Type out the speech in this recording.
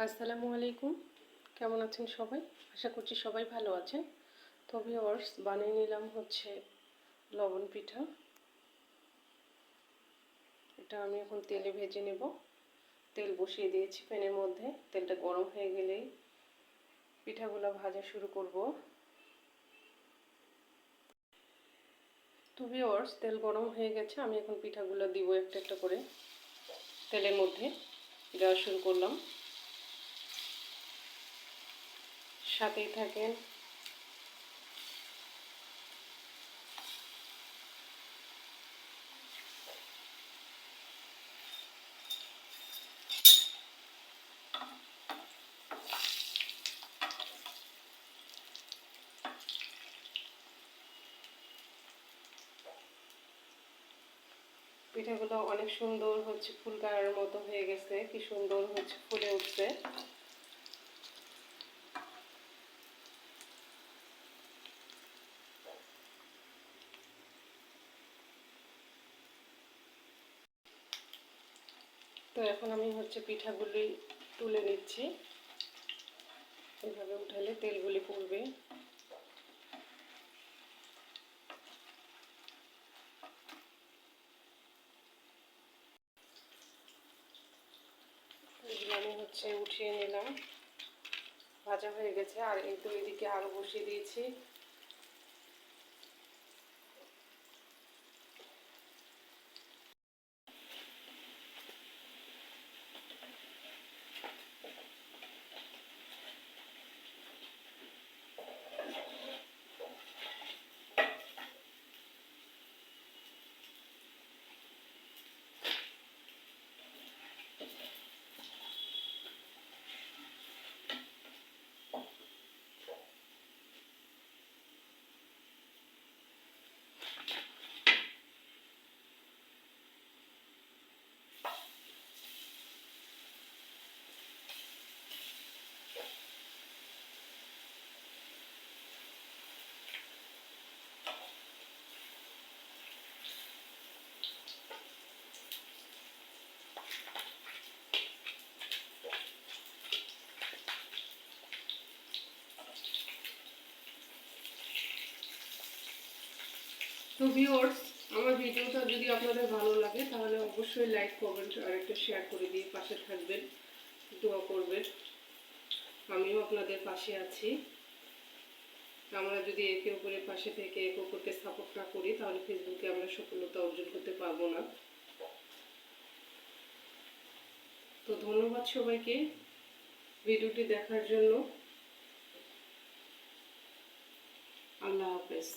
আসসালামু আলাইকুম। কেমন আছেন সবাই? আশা করছি সবাই ভালো আছেন। তো ভিউয়ার্স, বানিয়ে নিলাম হচ্ছে লবণ পিঠা। এটা আমি এখন তেলে ভেজে নেব। তেল বসিয়ে দিয়েছি প্যানের মধ্যে। তেলটা গরম হয়ে গেলেই পিঠাগুলো ভাজা শুরু করব। তো ভিউয়ার্স, তেল গরম হয়ে গেছে। আমি এখন পিঠাগুলো দিব একটা একটা করে তেলের মধ্যে দেওয়া শুরু করলাম। সাথেই থাকেন। পিঠাগুলো অনেক সুন্দর হচ্ছে, ফুলকার মতো হয়ে গেছে। কি সুন্দর হচ্ছে, ফুলে উঠছে। তো এখন আমি হচ্ছে পিঠাগুলি তুলে নিচ্ছি। এভাবে উঠালে তেলগুলি পড়বে। এগুলো আমি হচ্ছে উঠিয়ে নিলাম। ভাজা হয়ে গেছে। আর কিন্তু এদিকে আরো বসিয়ে দিয়েছি। তো ভিউয়ার্স, আমার ভিডিওটা যদি আপনাদের ভালো লাগে তাহলে অবশ্যই লাইক, কমেন্ট আর একটা শেয়ার করে দিয়ে পাশে থাকবেন, দোয়া করবেন। আমিও আপনাদের পাশে আছি। আমরা যদি একে অপরের পাশে থেকে একে অপরকে সাপোর্ট না করি তাহলে ফেসবুকে আমরা সফলতা অর্জন করতে পারবো না। তো ধন্যবাদ সবাইকে ভিডিওটি দেখার জন্য। আল্লাহ হাফেজ।